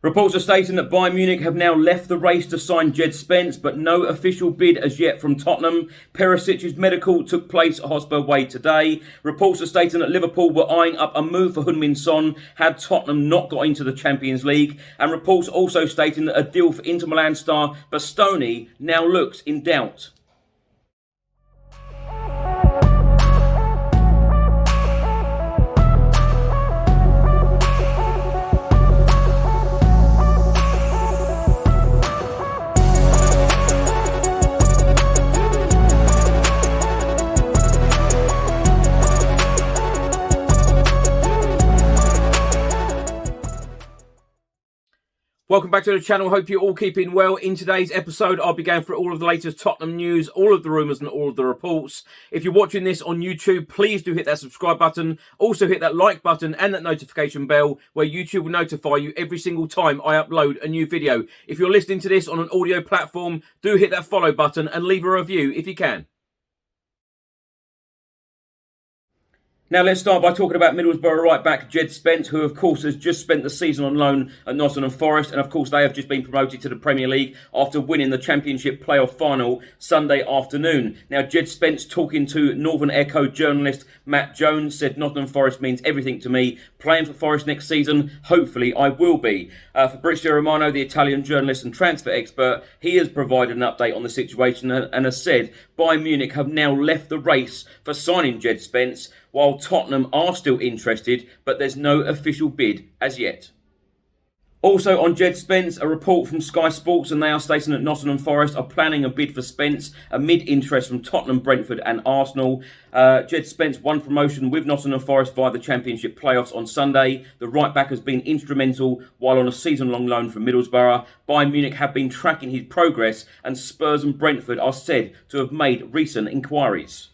Reports are stating that Bayern Munich have now left the race to sign Djed Spence, but no official bid as yet from Tottenham. Perisic's medical took place at Hotspur Way today. Reports are stating that Liverpool were eyeing up a move for Want Son had Tottenham not got into the Champions League. And reports also stating that a deal for Inter Milan star Bastoni now looks in doubt. Welcome back to the channel. Hope you're all keeping well. In today's episode, I'll be going through all of the latest Tottenham news, all of the rumours and all of the reports. If you're watching this on YouTube, please do hit that subscribe button. Also hit that like button and that notification bell where YouTube will notify you every single time I upload a new video. If you're listening to this on an audio platform, do hit that follow button and leave a review if you can. Now let's start by talking about Middlesbrough right-back Djed Spence, who of course has just spent the season on loan at Nottingham Forest, and of course they have just been promoted to the Premier League after winning the Championship playoff final Sunday afternoon. Now Djed Spence, talking to Northern Echo journalist Matt Jones, said Nottingham Forest means everything to me. Playing for Forest next season, hopefully I will be. Fabrizio Romano, the Italian journalist and transfer expert, he has provided an update on the situation and has said Bayern Munich have now left the race for signing Djed Spence, while Tottenham are still interested, but there's no official bid as yet. Also on Djed Spence, a report from Sky Sports, and they are stating that Nottingham Forest are planning a bid for Spence amid interest from Tottenham, Brentford and Arsenal. Djed Spence won promotion with Nottingham Forest via the Championship playoffs on Sunday. The right-back has been instrumental while on a season-long loan from Middlesbrough. Bayern Munich have been tracking his progress, and Spurs and Brentford are said to have made recent inquiries.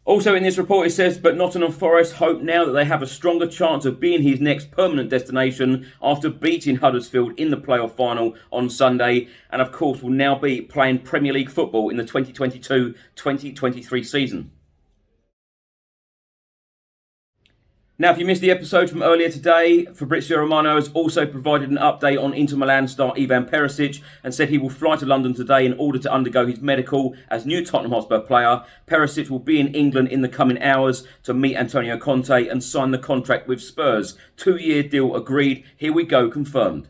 Also in this report it says, but Nottingham Forest hope now that they have a stronger chance of being his next permanent destination after beating Huddersfield in the playoff final on Sunday, and of course will now be playing Premier League football in the 2022-2023 season. Now, if you missed the episode from earlier today, Fabrizio Romano has also provided an update on Inter Milan star Ivan Perisic and said he will fly to London today in order to undergo his medical as new Tottenham Hotspur player. Perisic will be in England in the coming hours to meet Antonio Conte and sign the contract with Spurs. 2-year deal agreed. Here we go, confirmed.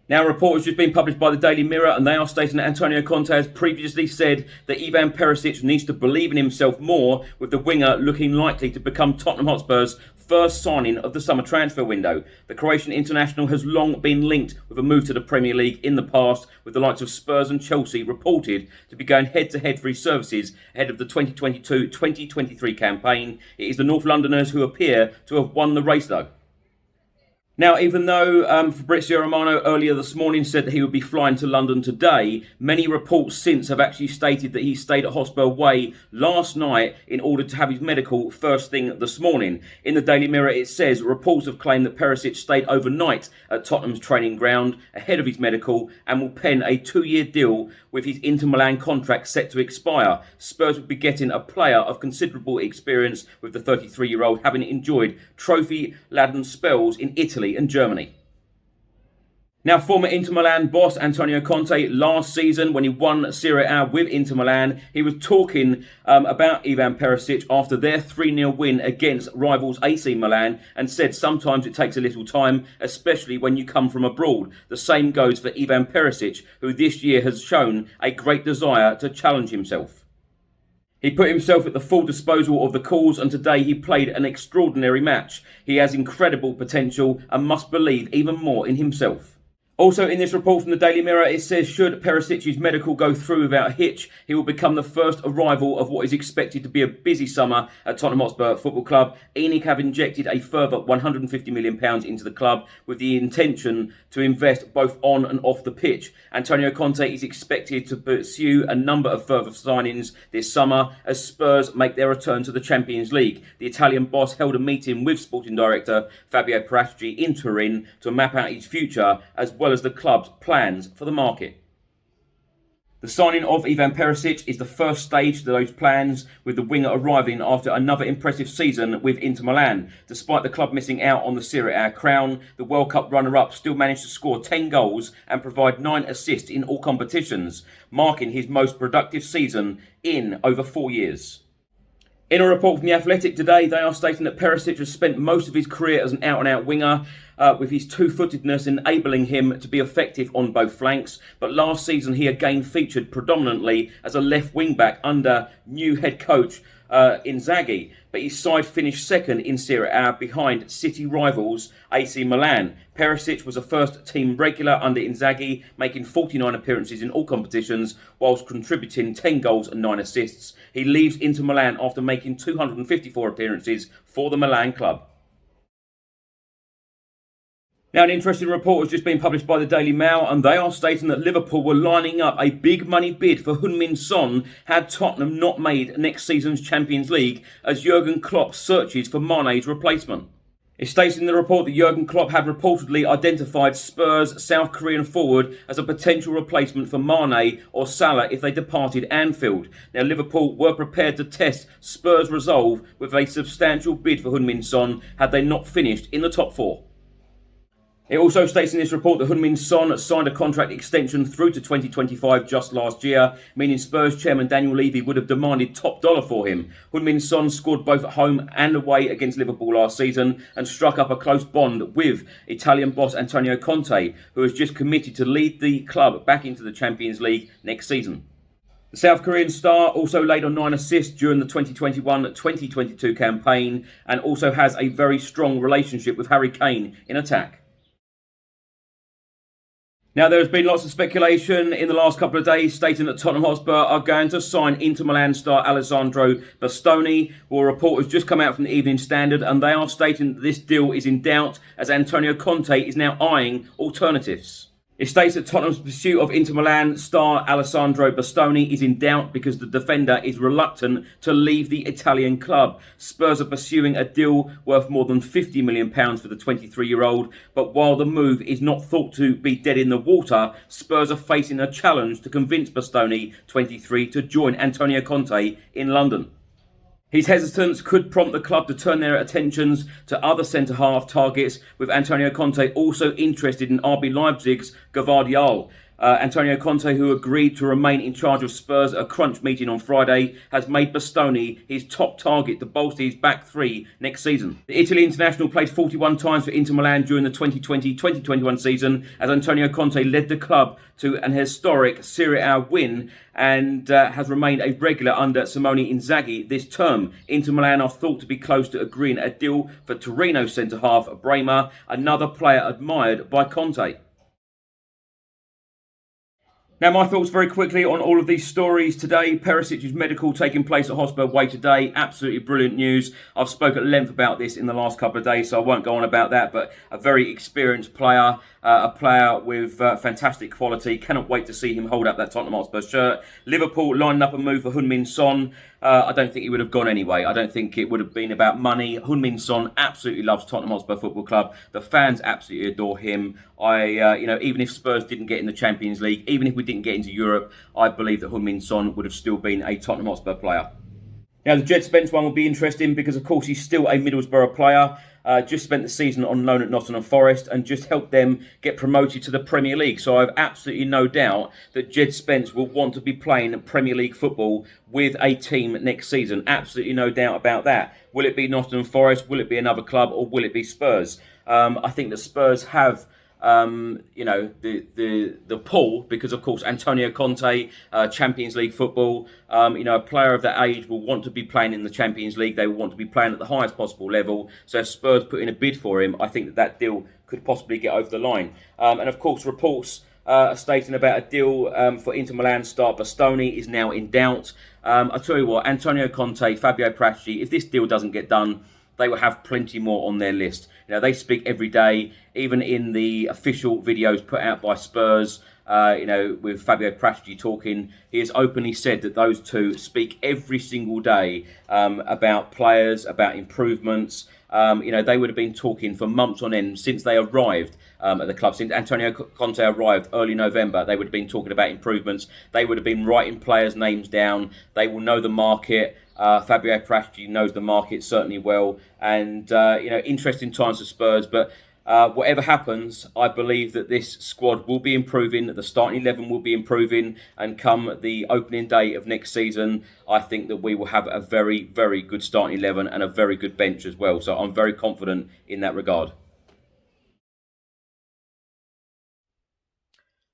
Now, a report has just been published by the Daily Mirror, and they are stating that Antonio Conte has previously said that Ivan Perisic needs to believe in himself more, with the winger looking likely to become Tottenham Hotspur's first signing of the summer transfer window. The Croatian international has long been linked with a move to the Premier League in the past, with the likes of Spurs and Chelsea reported to be going head-to-head for his services ahead of the 2022-2023 campaign. It is the North Londoners who appear to have won the race, though. Now, even though Fabrizio Romano earlier this morning said that he would be flying to London today, many reports since have actually stated that he stayed at Hotspur Way last night in order to have his medical first thing this morning. In the Daily Mirror it says reports have claimed that Perisic stayed overnight at Tottenham's training ground ahead of his medical and will pen a 2-year deal with his Inter Milan contract set to expire. Spurs will be getting a player of considerable experience, with the 33-year-old having enjoyed trophy-laden spells in Italy and Germany. Now, former Inter Milan boss Antonio Conte, last season when he won Serie A with Inter Milan, he was talking about Ivan Perisic after their 3-0 win against rivals AC Milan, and said sometimes it takes a little time, especially when you come from abroad. The same goes for Ivan Perisic, who this year has shown a great desire to challenge himself. He put himself at the full disposal of the cause, and today he played an extraordinary match. He has incredible potential and must believe even more in himself. Also in this report from the Daily Mirror, it says should Perisic's medical go through without a hitch, he will become the first arrival of what is expected to be a busy summer at Tottenham Hotspur Football Club. ENIC have injected a further £150 million into the club with the intention to invest both on and off the pitch. Antonio Conte is expected to pursue a number of further signings this summer as Spurs make their return to the Champions League. The Italian boss held a meeting with Sporting Director Fabio Perisic in Turin to map out his future as well as the club's plans for the market. The signing of Ivan Perisic is the first stage to those plans, with the winger arriving after another impressive season with Inter Milan. Despite the club missing out on the Serie A crown, the World Cup runner-up still managed to score 10 goals and provide 9 assists in all competitions, marking his most productive season in over 4 years. In a report from The Athletic today, they are stating that Perisic has spent most of his career as an out-and-out winger, with his two-footedness enabling him to be effective on both flanks. But last season he again featured predominantly as a left wing-back under new head coach Inzaghi. But his side finished second in Serie A behind City rivals AC Milan. Perisic was a first-team regular under Inzaghi, making 49 appearances in all competitions, whilst contributing 10 goals and 9 assists. He leaves Inter Milan after making 254 appearances for the Milan club. Now, an interesting report has just been published by the Daily Mail, and they are stating that Liverpool were lining up a big money bid for Heung-min Son had Tottenham not made next season's Champions League, as Jurgen Klopp searches for Mane's replacement. It states in the report that Jurgen Klopp had reportedly identified Spurs' South Korean forward as a potential replacement for Mane or Salah if they departed Anfield. Now, Liverpool were prepared to test Spurs' resolve with a substantial bid for Heung-min Son had they not finished in the top 4. It also states in this report that Heung-min Son signed a contract extension through to 2025 just last year, meaning Spurs chairman Daniel Levy would have demanded top dollar for him. Heung-min Son scored both at home and away against Liverpool last season and struck up a close bond with Italian boss Antonio Conte, who has just committed to lead the club back into the Champions League next season. The South Korean star also laid on 9 assists during the 2021-2022 campaign and also has a very strong relationship with Harry Kane in attack. Now, there has been lots of speculation in the last couple of days stating that Tottenham Hotspur are going to sign Inter Milan star Alessandro Bastoni. Well, a report has just come out from the Evening Standard, and they are stating that this deal is in doubt as Antonio Conte is now eyeing alternatives. It states that Tottenham's pursuit of Inter Milan star Alessandro Bastoni is in doubt because the defender is reluctant to leave the Italian club. Spurs are pursuing a deal worth more than £50 million for the 23-year-old, but while the move is not thought to be dead in the water, Spurs are facing a challenge to convince Bastoni, 23, to join Antonio Conte in London. His hesitance could prompt the club to turn their attentions to other centre-half targets, with Antonio Conte also interested in RB Leipzig's Gvardiol. Antonio Conte, who agreed to remain in charge of Spurs at a crunch meeting on Friday, has made Bastoni his top target to bolster his back three next season. The Italy international played 41 times for Inter Milan during the 2020-2021 season, as Antonio Conte led the club to an historic Serie A win and has remained a regular under Simone Inzaghi this term. Inter Milan are thought to be close to agreeing a deal for Torino centre-half Bremer, another player admired by Conte. Now, my thoughts very quickly on all of these stories today. Perisic's medical taking place at Hotspur Way today. Absolutely brilliant news. I've spoken at length about this in the last couple of days, so I won't go on about that. But a very experienced player, a player with fantastic quality. Cannot wait to see him hold up that Tottenham Hotspur shirt. Liverpool lined up a move for Heung-min Son. I don't think he would have gone anyway. I don't think it would have been about money. Heung-min Son absolutely loves Tottenham Hotspur Football Club. The fans absolutely adore him. Even if Spurs didn't get in the Champions League, even if we didn't get into Europe, I believe that Heung-min Son would have still been a Tottenham Hotspur player. Now, the Djed Spence one will be interesting because, of course, he's still a Middlesbrough player. Just spent the season on loan at Nottingham Forest and just helped them get promoted to the Premier League. So I have absolutely no doubt that Djed Spence will want to be playing Premier League football with a team next season. Absolutely no doubt about that. Will it be Nottingham Forest? Will it be another club? Or will it be Spurs? I think that Spurs have the pull because, of course, Antonio Conte, Champions League football, a player of that age will want to be playing in the Champions League. They will want to be playing at the highest possible level. So if Spurs put in a bid for him, I think that deal could possibly get over the line. And, of course, reports are stating about a deal for Inter Milan star Bastoni is now in doubt. I tell you what, Antonio Conte, Fabio Paratici, if this deal doesn't get done, they will have plenty more on their list. They speak every day, even in the official videos put out by Spurs. With Fabio Perisic talking, he has openly said that those two speak every single day about players, about improvements. They would have been talking for months on end since they arrived at the club. Since Antonio Conte arrived early November, they would have been talking about improvements. They would have been writing players' names down. They will know the market. Fabio Perisic knows the market certainly well. And, interesting times for Spurs. But whatever happens, I believe that this squad will be improving, the starting 11 will be improving, and come the opening day of next season, I think that we will have a very, very good starting 11 and a very good bench as well. So I'm very confident in that regard.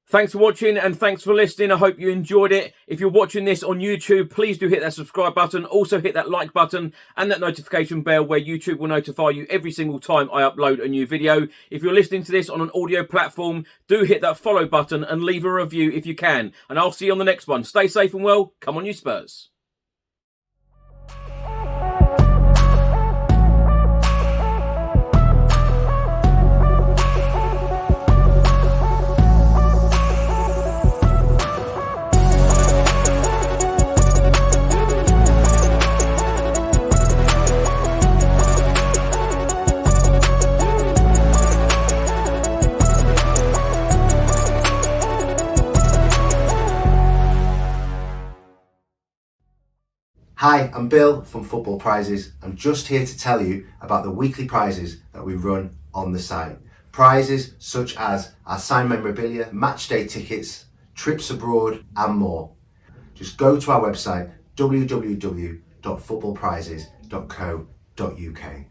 Thanks for watching and thanks for listening. I hope you enjoyed it. If you're watching this on YouTube, please do hit that subscribe button. Also hit that like button and that notification bell where YouTube will notify you every single time I upload a new video. If you're listening to this on an audio platform, do hit that follow button and leave a review if you can. And I'll see you on the next one. Stay safe and well. Come on, you Spurs. Hi, I'm Bill from Football Prizes. I'm just here to tell you about the weekly prizes that we run on the site. Prizes such as our signed memorabilia, match day tickets, trips abroad and more. Just go to our website www.footballprizes.co.uk.